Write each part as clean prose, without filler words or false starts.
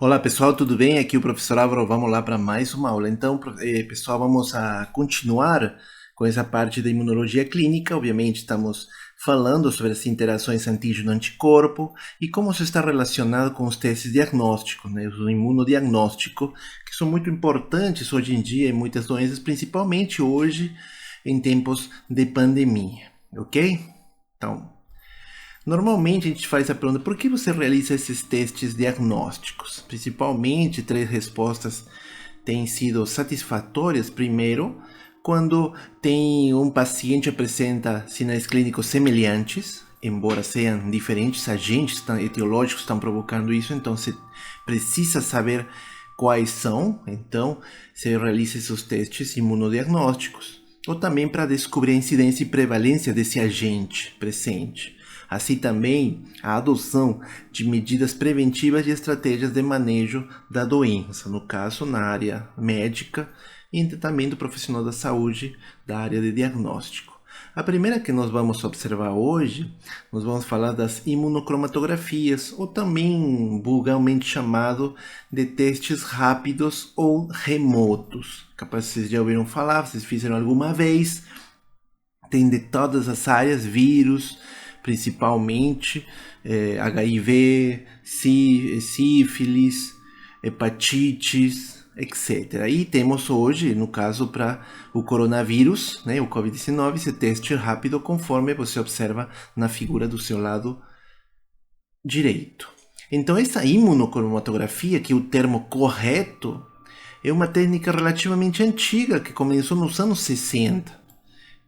Olá pessoal, tudo bem? Aqui é o professor Álvaro, vamos lá para mais uma aula. Então, pessoal, vamos a continuar com essa parte da imunologia clínica. Obviamente, estamos falando sobre as interações antígeno-anticorpo e como isso está relacionado com os testes diagnósticos, né? O imunodiagnóstico, que são muito importantes hoje em dia em muitas doenças, principalmente hoje em tempos de pandemia, ok? Então, normalmente a gente faz a pergunta: por que você realiza esses testes diagnósticos? Principalmente, três respostas têm sido satisfatórias. Primeiro, quando tem um paciente que apresenta sinais clínicos semelhantes, embora sejam diferentes agentes etiológicos que estão provocando isso, então você precisa saber quais são, então você realiza esses testes imunodiagnósticos. Ou também para descobrir a incidência e prevalência desse agente presente. Assim também a adoção de medidas preventivas e estratégias de manejo da doença, no caso na área médica e em tratamento profissional da saúde da área de diagnóstico. A primeira que nós vamos observar hoje, nós vamos falar das imunocromatografias, ou também vulgarmente chamado de testes rápidos ou remotos. Capaz vocês já ouviram falar, vocês fizeram alguma vez. Tem de todas as áreas, vírus, principalmente, HIV, sífilis, hepatites, etc. E temos hoje, no caso, para o coronavírus, né, o Covid-19, esse teste rápido conforme você observa na figura do seu lado direito. Então, essa imunocromatografia, que é o termo correto, é uma técnica relativamente antiga, que começou nos anos 60.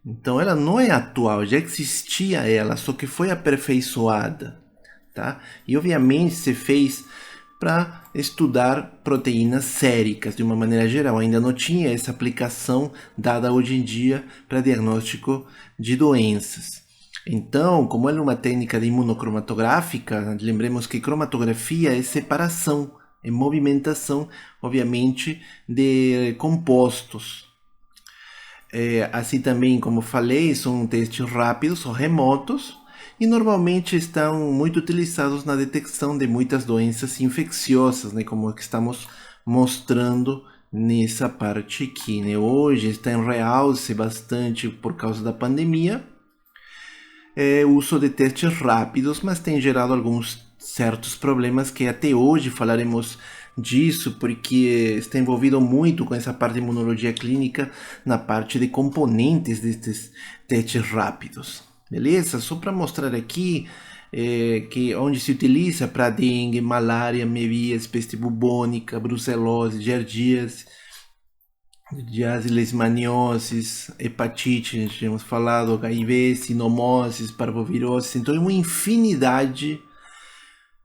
Então ela não é atual, já existia ela, só que foi aperfeiçoada, tá? E obviamente se fez para estudar proteínas séricas de uma maneira geral. Ainda não tinha essa aplicação dada hoje em dia para diagnóstico de doenças. Então, como ela é uma técnica de imunocromatográfica, lembremos que cromatografia é separação, é movimentação, obviamente, de compostos. Assim também, como falei, são testes rápidos ou remotos e normalmente estão muito utilizados na detecção de muitas doenças infecciosas, né, como que estamos mostrando nessa parte aqui. Né? Hoje está em realce bastante por causa da pandemia o uso de testes rápidos, mas tem gerado alguns certos problemas que até hoje falaremos disso, porque está envolvido muito com essa parte de imunologia clínica na parte de componentes destes testes rápidos. Beleza? Só para mostrar aqui que onde se utiliza para dengue, malária, mevíase, peste bubônica, brucelose, giardíase, leishmanioses, hepatite, a gente tínhamos falado, HIV, sinomoses, parvovirose. Então é uma infinidade,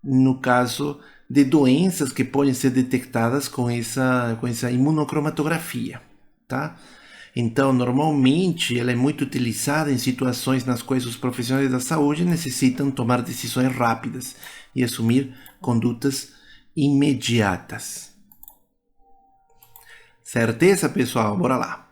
no caso, de doenças que podem ser detectadas com essa imunocromatografia, tá? Então, normalmente, ela é muito utilizada em situações nas quais os profissionais da saúde necessitam tomar decisões rápidas e assumir condutas imediatas. Certeza, pessoal? Bora lá.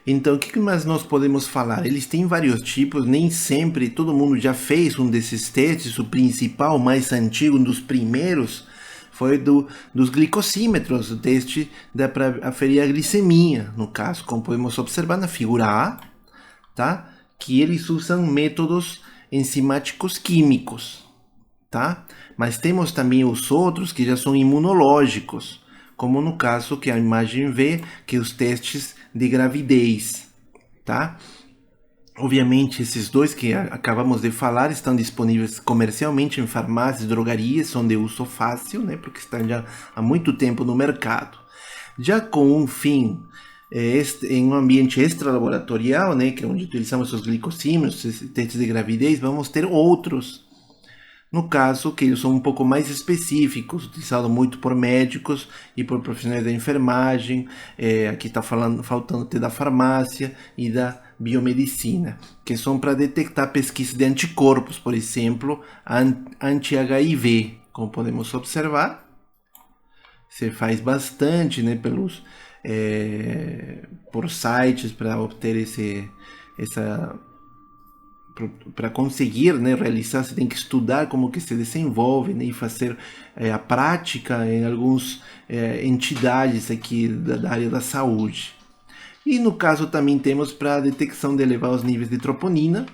Então, o que mais nós podemos falar? Eles têm vários tipos, nem sempre todo mundo já fez um desses testes. O principal, mais antigo, um dos primeiros, foi dos glicosímetros, o teste para aferir a glicemia, no caso, como podemos observar na figura A, tá? Que eles usam métodos enzimáticos químicos, tá? Mas temos também os outros que já são imunológicos, como no caso que a imagem vê, que os testes de gravidez, tá? Obviamente, esses dois que acabamos de falar estão disponíveis comercialmente em farmácias e drogarias, são de uso fácil, né? Porque estão já há muito tempo no mercado. Já com um fim em um ambiente extralaboratorial, né, que é onde utilizamos os glicosímetros, testes de gravidez, vamos ter outros. No caso, que eles são um pouco mais específicos, utilizados muito por médicos e por profissionais da enfermagem, aqui está faltando ter da farmácia e da biomedicina, que são para detectar pesquisa de anticorpos, por exemplo, anti-HIV, como podemos observar. Você faz bastante, né, por sites para obter essa para conseguir, né, realizar, você tem que estudar como que se desenvolve, né, e fazer a prática em algumas entidades aqui da área da saúde. E no caso também temos para a detecção de elevados níveis de troponina,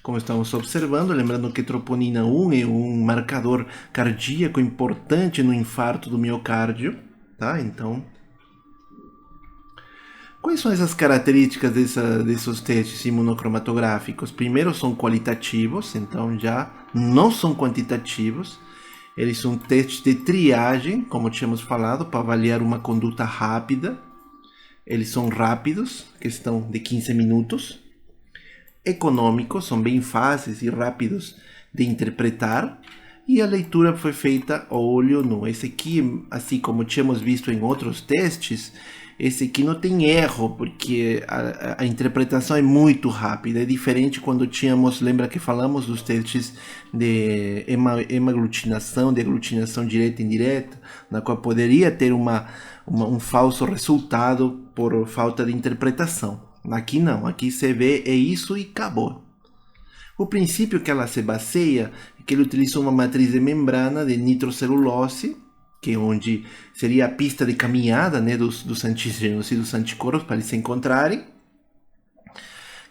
como estamos observando, lembrando que troponina 1 é um marcador cardíaco importante no infarto do miocárdio, tá? Então, quais são essas características desses testes imunocromatográficos? Primeiro, são qualitativos, então já não são quantitativos. Eles são testes de triagem, como tínhamos falado, para avaliar uma conduta rápida. Eles são rápidos, questão de 15 minutos. Econômicos, são bem fáceis e rápidos de interpretar. E a leitura foi feita a olho nu. Esse aqui, assim como tínhamos visto em outros testes, esse aqui não tem erro, porque a interpretação é muito rápida. É diferente quando tínhamos, lembra que falamos dos testes de hemaglutinação, de aglutinação direta e indireta, na qual poderia ter um falso resultado por falta de interpretação. Aqui não, aqui você vê, é isso e acabou. O princípio que ela se baseia é que ele utiliza uma matriz de membrana de nitrocelulose, que é onde seria a pista de caminhada, né, dos antígenos e dos anticorpos para eles se encontrarem,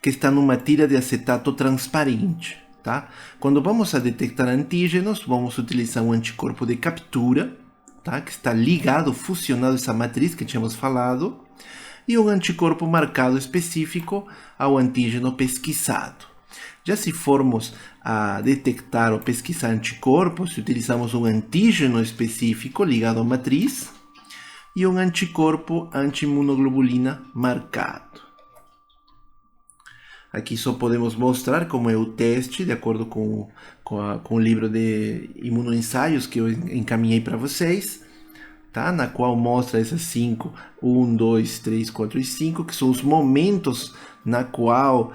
que está numa tira de acetato transparente. Tá? Quando vamos a detectar antígenos, vamos utilizar um anticorpo de captura, tá? Que está ligado, fusionado a essa matriz que tínhamos falado, e um anticorpo marcado específico ao antígeno pesquisado. Já se formos a detectar ou pesquisar anticorpos, utilizamos um antígeno específico ligado à matriz e um anticorpo anti-imunoglobulina marcado. Aqui só podemos mostrar como é o teste, de acordo com o livro de imunoensaios que eu encaminhei para vocês. Tá? Na qual mostra essas 5, 1, 2, 3, 4 e 5, que são os momentos na qual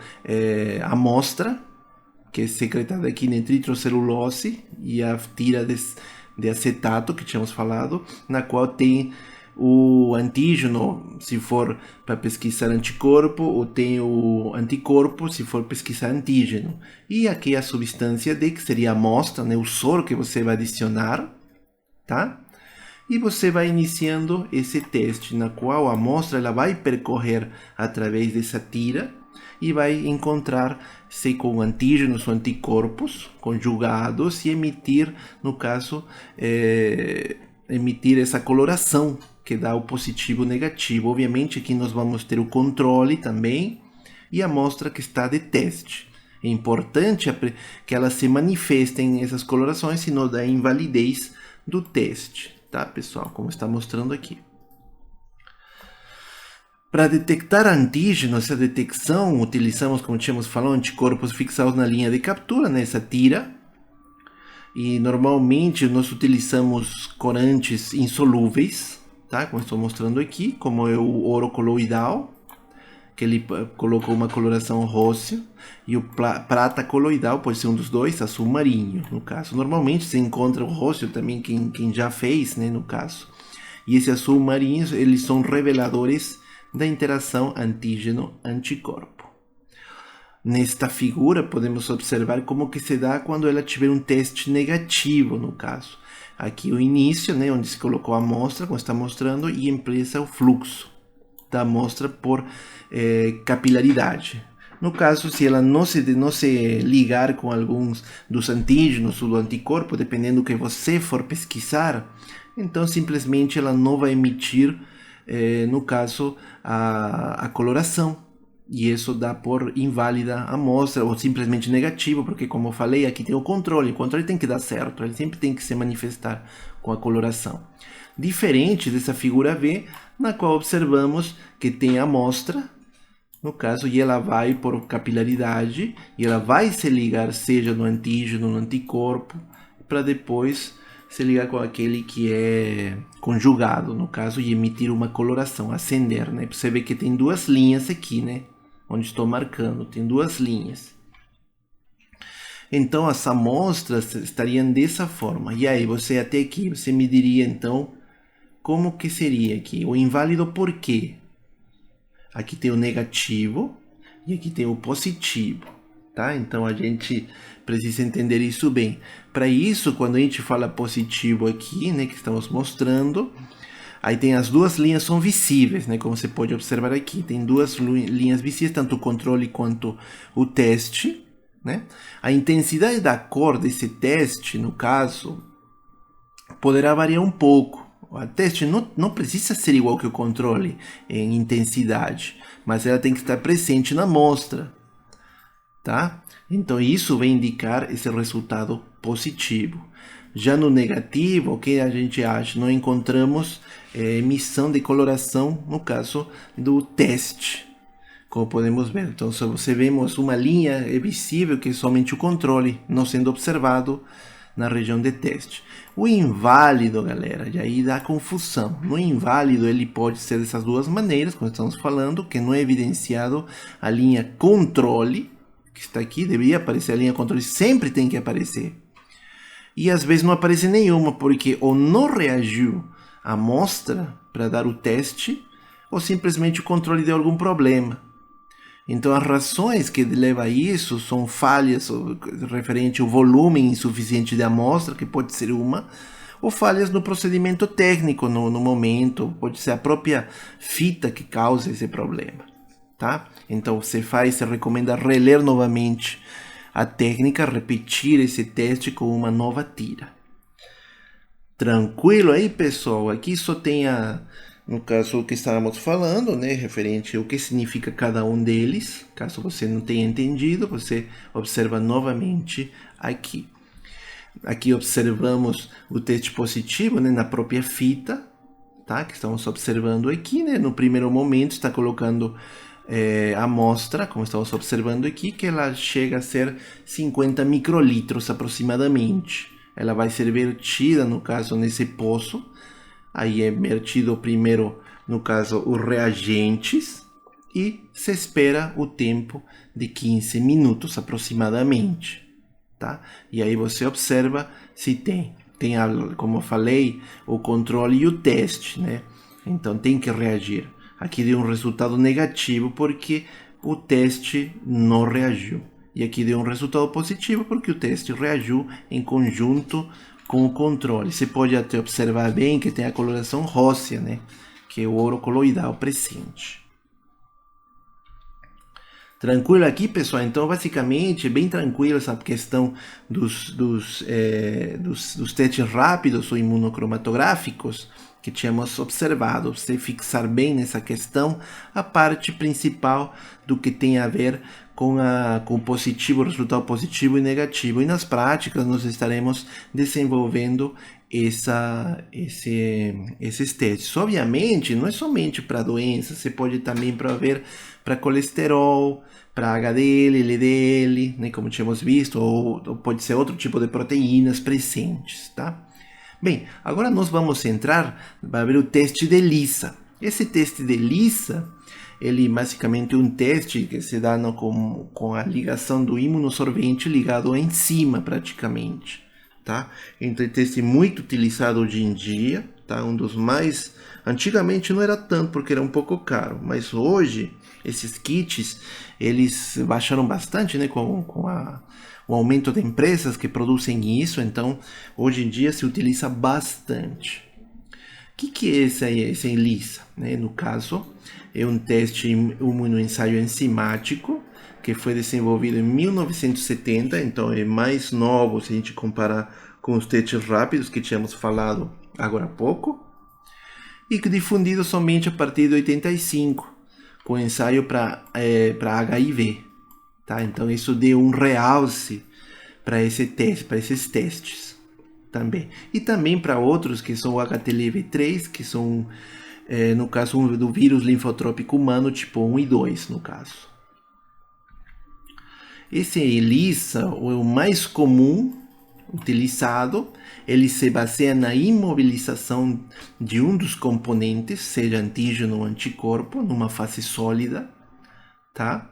a amostra, que é secretada aqui na nitrocelulose, e a tira de acetato, que tínhamos falado, na qual tem o antígeno, se for para pesquisar anticorpo, ou tem o anticorpo, se for pesquisar antígeno. E aqui a substância D, que seria a amostra, né, o soro que você vai adicionar, tá? E você vai iniciando esse teste, na qual a amostra ela vai percorrer através dessa tira e vai encontrar-se com antígenos ou anticorpos conjugados e emitir, no caso, emitir essa coloração que dá o positivo e negativo. Obviamente aqui nós vamos ter o controle também e a amostra que está de teste. É importante que elas se manifestem essas colorações, senão dá invalidez do teste. Tá, pessoal? Como está mostrando aqui. Para detectar antígenos, essa detecção, utilizamos, como tínhamos falado, anticorpos fixados na linha de captura, nessa tira. E normalmente nós utilizamos corantes insolúveis, tá? Como estou mostrando aqui, como é o ouro coloidal, que ele colocou uma coloração roxa, e o prata coloidal pode ser um dos dois, azul marinho, no caso. Normalmente se encontra o roxo também, quem já fez, né, no caso. E esse azul marinho, eles são reveladores da interação antígeno-anticorpo. Nesta figura, podemos observar como que se dá quando ela tiver um teste negativo, no caso. Aqui o início, né, onde se colocou a amostra, como está mostrando, e empieza o fluxo da amostra por capilaridade. No caso, se ela não se ligar com alguns dos antígenos ou do anticorpo, dependendo do que você for pesquisar, então simplesmente ela não vai emitir, no caso, a coloração. E isso dá por inválida a amostra, ou simplesmente negativo, porque como eu falei, aqui tem o controle tem que dar certo, ele sempre tem que se manifestar com a coloração. Diferente dessa figura V, na qual observamos que tem a amostra, no caso, e ela vai por capilaridade, e ela vai se ligar, seja no antígeno, no anticorpo, para depois se ligar com aquele que é conjugado, no caso, e emitir uma coloração, acender, né? Você vê que tem duas linhas aqui, né? Onde estou marcando, tem duas linhas. Então, as amostras estariam dessa forma. E aí, você até aqui, você me diria, então, como que seria aqui? O inválido por quê? Aqui tem o negativo e aqui tem o positivo, tá? Então a gente precisa entender isso bem. Para isso, quando a gente fala positivo aqui, né, que estamos mostrando, aí tem as duas linhas são visíveis, né, como você pode observar aqui. Tem duas linhas visíveis, tanto o controle quanto o teste, né? A intensidade da cor desse teste, no caso, poderá variar um pouco. O teste não precisa ser igual que o controle em intensidade, mas ela tem que estar presente na amostra, tá? Então isso vai indicar esse resultado positivo. Já no negativo, o que a gente acha? Não encontramos emissão de coloração no caso do teste, como podemos ver. Então, se você vemos uma linha é visível que é somente o controle, não sendo observado na região de teste. O inválido, galera, e aí dá confusão. No inválido, ele pode ser dessas duas maneiras, como estamos falando, que não é evidenciado a linha controle, que está aqui, deveria aparecer a linha controle, sempre tem que aparecer. E às vezes não aparece nenhuma, porque ou não reagiu a amostra para dar o teste, ou simplesmente o controle deu algum problema. Então as razões que levam a isso são falhas referente ao volume insuficiente de amostra, que pode ser uma, ou falhas no procedimento técnico no momento, pode ser a própria fita que causa esse problema, tá? Então você recomenda reler novamente a técnica, repetir esse teste com uma nova tira. Tranquilo aí, pessoal? Aqui só tem no caso, o que estávamos falando, né, referente ao que significa cada um deles. Caso você não tenha entendido, você observa novamente aqui. Aqui observamos o teste positivo, né, na própria fita, tá? Que estamos observando aqui, né? No primeiro momento está colocando a amostra, como estamos observando aqui, que ela chega a ser 50 microlitros aproximadamente. Ela vai ser vertida, no caso, nesse poço. Aí é vertido primeiro, no caso, os reagentes e se espera o tempo de 15 minutos aproximadamente, tá? E aí você observa se tem, como eu falei, o controle e o teste, né? Então tem que reagir. Aqui deu um resultado negativo porque o teste não reagiu. E aqui deu um resultado positivo porque o teste reagiu em conjunto com o controle. Você pode até observar bem que tem a coloração rósea, né? Que é o ouro coloidal presente. Tranquilo aqui, pessoal? Então, basicamente, bem tranquilo essa questão dos testes rápidos ou imunocromatográficos que tínhamos observado. Você fixar bem nessa questão a parte principal do que tem a ver com positivo, resultado positivo e negativo. E nas práticas nós estaremos desenvolvendo esses testes. Obviamente, não é somente para doenças, você pode também ver para colesterol, para HDL, LDL, né, como tínhamos visto, ou pode ser outro tipo de proteínas presentes, tá? Bem, agora nós vamos entrar para ver o teste de ELISA. Esse teste de ELISA, ele basicamente é um teste que se dá com a ligação do imunossorvente ligado à enzima praticamente, tá? Então é um teste muito utilizado hoje em dia, tá? Um dos mais... Antigamente não era tanto porque era um pouco caro, mas hoje esses kits eles baixaram bastante, né? Com o aumento de empresas que produzem isso, então hoje em dia se utiliza bastante. O que é esse ELISA? Né? No caso, é um teste imunoensaio enzimático que foi desenvolvido em 1970, então é mais novo se a gente comparar com os testes rápidos que tínhamos falado agora há pouco, e difundido somente a partir de 85, com ensaio para HIV. Tá? Então isso deu um realce para esses testes também. E também para outros que são o HTLV3, que são, no caso, do vírus linfotrópico humano tipo 1 e 2, no caso. Esse ELISA, o mais comum utilizado, ele se baseia na imobilização de um dos componentes, seja antígeno ou anticorpo, numa fase sólida, tá?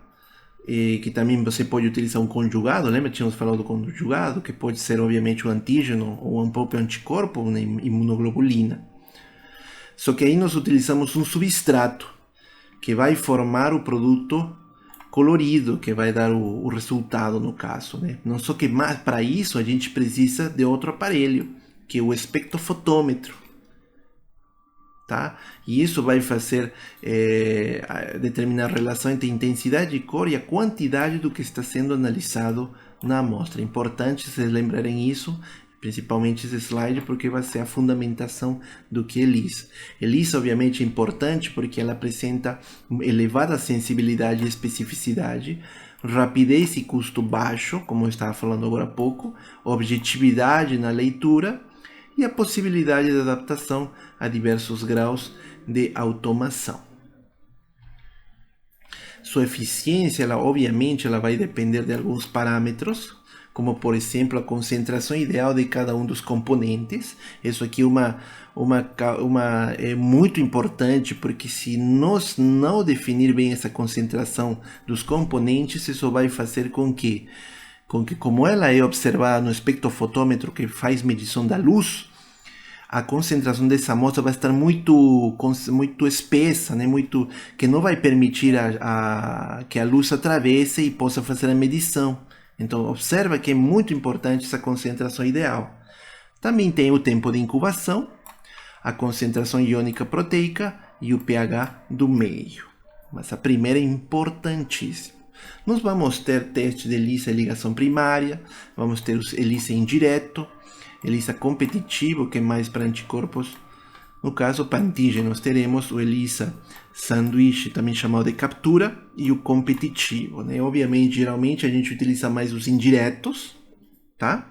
E que também você pode utilizar um conjugado, lembra? Tínhamos falado do conjugado, que pode ser obviamente um antígeno ou um próprio anticorpo, uma imunoglobulina. Só que aí nós utilizamos um substrato que vai formar o produto colorido que vai dar o resultado no caso, né? Não só que para isso a gente precisa de outro aparelho, que é o espectrofotômetro, tá? E isso vai fazer determinar a relação entre a intensidade de cor e a quantidade do que está sendo analisado na amostra. É importante vocês lembrarem isso, principalmente esse slide, porque vai ser a fundamentação do que é ELISA. ELISA, obviamente, é importante porque ela apresenta elevada sensibilidade e especificidade, rapidez e custo baixo, como eu estava falando agora há pouco, objetividade na leitura e a possibilidade de adaptação a diversos graus de automação. Sua eficiência, obviamente, ela vai depender de alguns parâmetros, como por exemplo a concentração ideal de cada um dos componentes. Isso aqui é muito importante, porque se nós não definir bem essa concentração dos componentes, isso vai fazer com que como ela é observada no espectrofotômetro que faz medição da luz, a concentração dessa amostra vai estar muito espessa, né? Que não vai permitir que a luz atravesse e possa fazer a medição. Então, observa que é muito importante essa concentração ideal. Também tem o tempo de incubação, a concentração iônica proteica e o pH do meio. Mas a primeira é importantíssima. Nós vamos ter testes de ELISA e ligação primária, vamos ter os ELISA indireto, ELISA competitivo, que é mais para anticorpos. No caso, para antígenos, teremos o ELISA sanduíche, também chamado de captura, e o competitivo, né? Obviamente, geralmente a gente utiliza mais os indiretos, tá?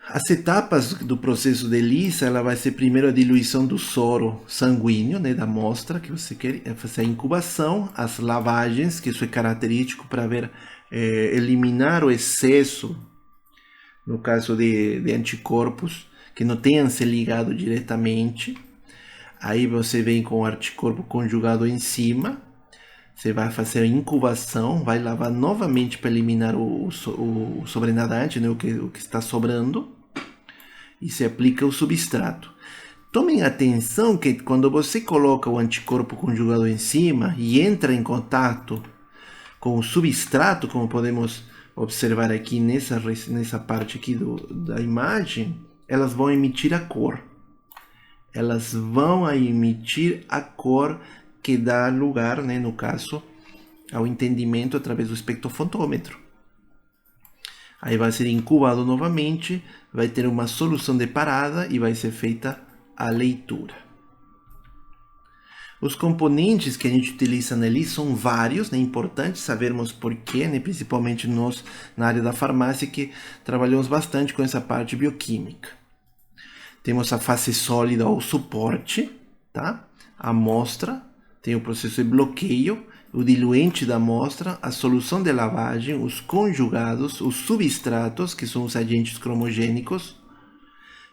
As etapas do processo de ELISA, ela vai ser primeiro a diluição do soro sanguíneo, né, da amostra que você quer, fazer a incubação, as lavagens, que isso é característico para ver, eliminar o excesso, no caso de anticorpos, que não tenham se ligado diretamente. Aí você vem com o anticorpo conjugado em cima, você vai fazer a incubação, vai lavar novamente para eliminar o sobrenadante, né, o que está sobrando, e se aplica o substrato. Tomem atenção que quando você coloca o anticorpo conjugado em cima e entra em contato com o substrato, como podemos observar aqui nessa parte aqui da imagem, elas vão emitir a cor. Elas vão emitir a cor que dá lugar, né, no caso, ao entendimento através do espectrofotômetro. Aí vai ser incubado novamente, vai ter uma solução de parada e vai ser feita a leitura. Os componentes que a gente utiliza ali são vários, né? É importante sabermos porquê, né? Principalmente nós na área da farmácia que trabalhamos bastante com essa parte bioquímica. Temos a fase sólida ou suporte, tá? A amostra, tem o processo de bloqueio, o diluente da amostra, a solução de lavagem, os conjugados, os substratos, que são os agentes cromogênicos,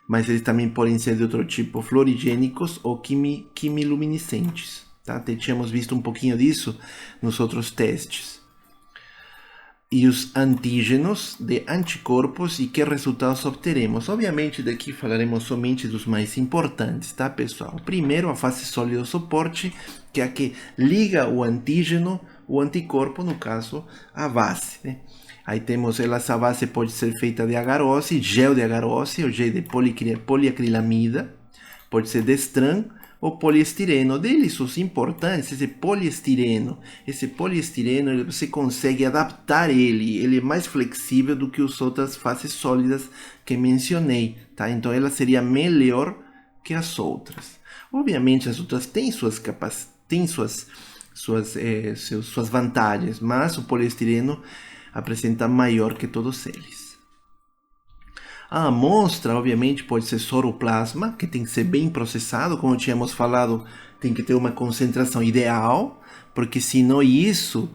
mas eles também podem ser de outro tipo, fluorigênicos ou quimiluminescentes. Tá? Tínhamos visto um pouquinho disso nos outros testes. E os antígenos de anticorpos e que resultados obteremos. Obviamente, daqui falaremos somente dos mais importantes, tá, pessoal? Primeiro, a fase sólida suporte, que é a que liga o antígeno, o anticorpo, no caso, à base, né? Aí temos essa base pode ser feita de agarose, gel de agarose, ou gel de poliacrilamida, pode ser destran ou poliestireno. Deles, os importantes, esse poliestireno você consegue adaptar ele é mais flexível do que as outras fases sólidas que mencionei, tá? Então ela seria melhor que as outras. Obviamente as outras têm suas vantagens, mas o poliestireno apresenta maior que todos eles. A amostra, obviamente, pode ser soroplasma, que tem que ser bem processado, como tínhamos falado, tem que ter uma concentração ideal, porque senão isso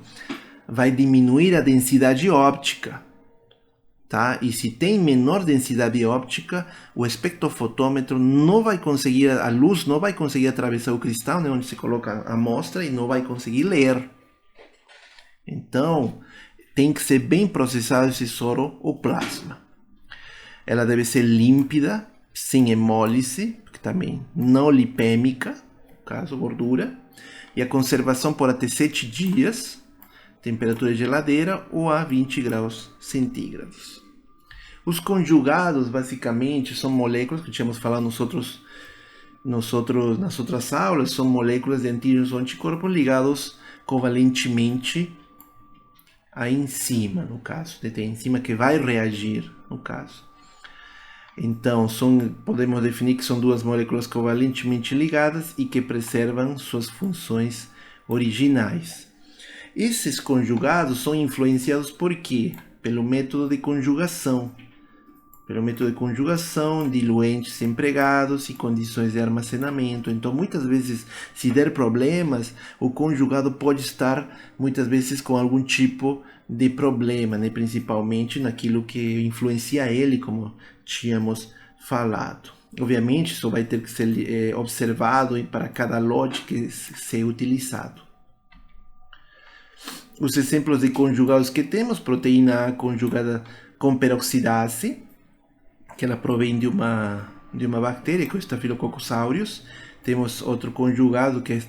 vai diminuir a densidade óptica, tá? E se tem menor densidade óptica, o espectrofotômetro não vai conseguir, a luz não vai conseguir atravessar o cristal, né, onde se coloca a amostra, e não vai conseguir ler. Então, tem que ser bem processado esse soro ou plasma. Ela deve ser límpida, sem hemólise, porque também não lipêmica, no caso, gordura, e a conservação por até 7 dias, temperatura de geladeira ou a 20 graus centígrados. Os conjugados, basicamente, são moléculas que tínhamos falado nas outras aulas, são moléculas de antígenos ou anticorpos ligados covalentemente a enzima, no caso, tem enzima que vai reagir, no caso. Então, podemos definir que são duas moléculas covalentemente ligadas e que preservam suas funções originais. Esses conjugados são influenciados por quê? Pelo método de conjugação. Pelo método de conjugação, diluentes empregados e condições de armazenamento. Então, muitas vezes, se der problemas, o conjugado pode estar, muitas vezes, com algum tipo de problema, né? Principalmente naquilo que influencia ele, como tínhamos falado. Obviamente, isso vai ter que ser observado para cada lote que ser utilizado. Os exemplos de conjugados que temos: proteína A conjugada com peroxidase, que ela provém de uma bactéria, que é o Staphylococcus aureus. Temos outro conjugado que é a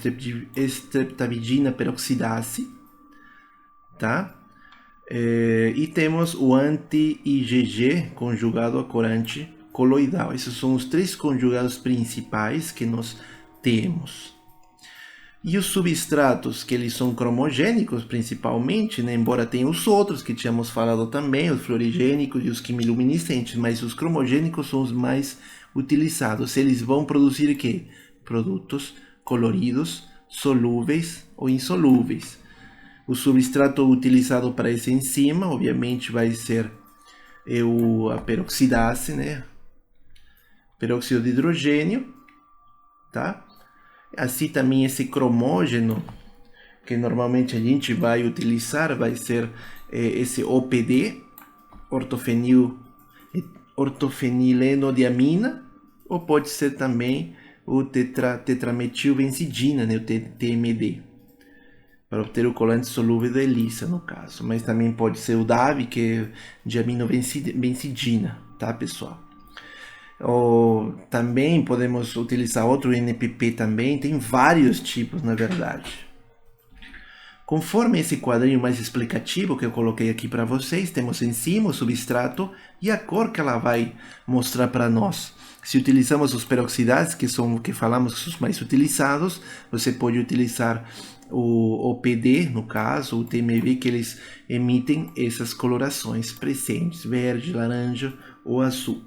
streptavidina peroxidase, tá? E temos o anti-IgG conjugado a corante coloidal. Esses são os 3 conjugados principais que nós temos. E os substratos, que eles são cromogênicos principalmente, né? Embora tenha os outros que tínhamos falado também, os fluorigênicos e os quimiluminescentes, mas os cromogênicos são os mais utilizados. Eles vão produzir o quê? Produtos coloridos, solúveis ou insolúveis. O substrato utilizado para essa enzima, obviamente, vai ser a peroxidase, né? Peróxido de hidrogênio, tá? Assim também esse cromógeno, que normalmente a gente vai utilizar, vai ser esse OPD, ortofenileno-diamina, ou pode ser também o tetrametilbenzidina, né? O TMD, para obter o colante solúvel da ELISA, no caso. Mas também pode ser o DAV, que é diaminobencidina, tá, pessoal? Ou também podemos utilizar outro NPP também, tem vários tipos, na verdade. Conforme esse quadrinho mais explicativo que eu coloquei aqui para vocês, temos enzima, o substrato e a cor que ela vai mostrar para nós. Se utilizamos os peroxidases, que são o que falamos que são os mais utilizados, você pode utilizar o OPD, no caso, o TMV, que eles emitem essas colorações presentes, verde, laranja ou azul.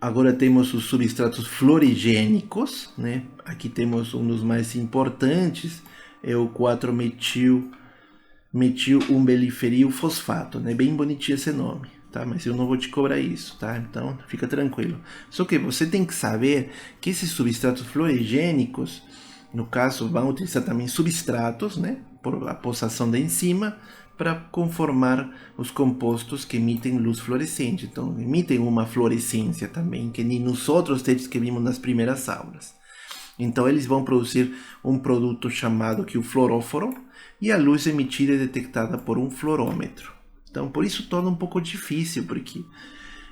Agora temos os substratos fluorigênicos, né? Aqui temos um dos mais importantes, é o 4-metil-umbeliferil fosfato, né? Bem bonitinho esse nome, tá? Mas eu não vou te cobrar isso, tá? Então fica tranquilo. Só que você tem que saber que esses substratos fluorigênicos, no caso, vão utilizar também substratos, né? Por apostação da enzima, para conformar os compostos que emitem luz fluorescente. Então, emitem uma fluorescência também, que nem nos outros textos que vimos nas primeiras aulas. Então, eles vão produzir um produto chamado aqui o fluoróforo, e a luz emitida é detectada por um fluorômetro. Então, por isso torna um pouco difícil, porque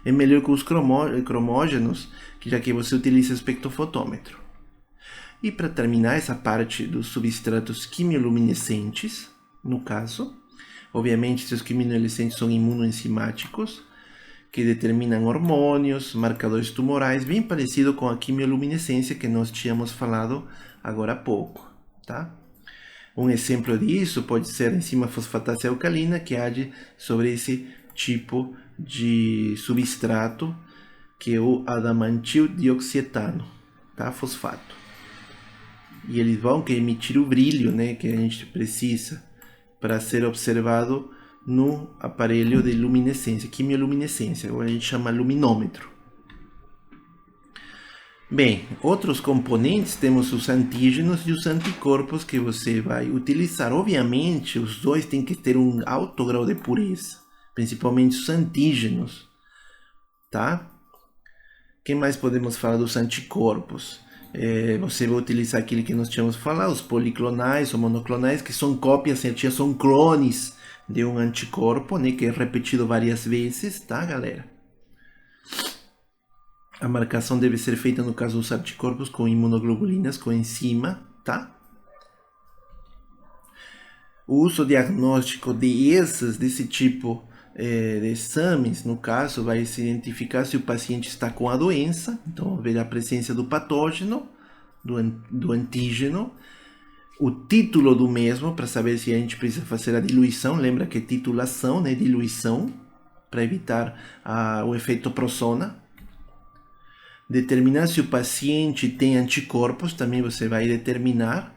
é melhor com os cromógenos, já que você utiliza o espectrofotômetro. E para terminar essa parte dos substratos quimioluminescentes, no caso, obviamente, esses quimioluminescentes são imunoenzimáticos, que determinam hormônios, marcadores tumorais, bem parecido com a quimioluminescência que nós tínhamos falado agora há pouco, tá? Um exemplo disso pode ser a enzima fosfatase alcalina, que age sobre esse tipo de substrato, que é o adamantil dioxietano, tá? Fosfato. E eles vão emitir o brilho, né, que a gente precisa para ser observado no aparelho de luminescência, quimioluminescência, ou a gente chama luminômetro. Bem, outros componentes, temos os antígenos e os anticorpos que você vai utilizar. Obviamente, os dois têm que ter um alto grau de pureza, principalmente os antígenos, tá? O que mais podemos falar dos anticorpos? Você vai utilizar aquilo que nós tínhamos falado, os policlonais ou monoclonais, que são cópias, são clones de um anticorpo, né, que é repetido várias vezes, tá, galera? A marcação deve ser feita no caso dos anticorpos com imunoglobulinas, com enzima, tá? O uso diagnóstico desse tipo de exames, no caso, vai se identificar se o paciente está com a doença, então ver a presença do patógeno, do antígeno, o título do mesmo, para saber se a gente precisa fazer a diluição, lembra que é titulação, né, diluição, para evitar o efeito Prosona. Determinar se o paciente tem anticorpos, também você vai determinar.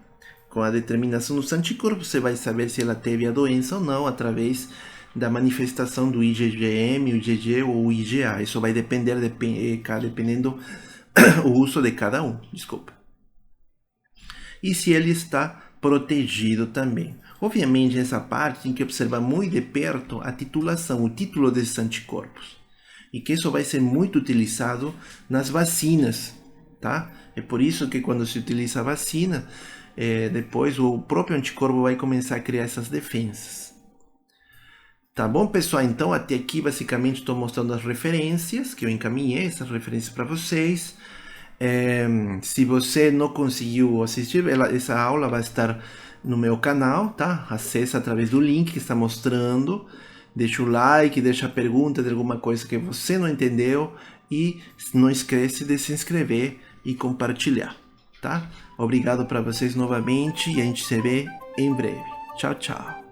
Com a determinação dos anticorpos, você vai saber se ela teve a doença ou não, através da manifestação do IgM, o IgG ou o IgA. Isso vai depender, dependendo o uso de cada um, desculpa. E se ele está protegido também. Obviamente, nessa parte, tem que observar muito de perto a titulação, o título desses anticorpos. E que isso vai ser muito utilizado nas vacinas, tá? É por isso que quando se utiliza a vacina, depois o próprio anticorpo vai começar a criar essas defesas. Tá bom, pessoal? Então, até aqui, basicamente, estou mostrando as referências que eu encaminhei, essas referências para vocês. Se você não conseguiu assistir, essa aula vai estar no meu canal, tá? Acesse através do link que está mostrando. Deixa o like, deixa a pergunta de alguma coisa que você não entendeu. E não esquece de se inscrever e compartilhar, tá? Obrigado para vocês novamente e a gente se vê em breve. Tchau, tchau.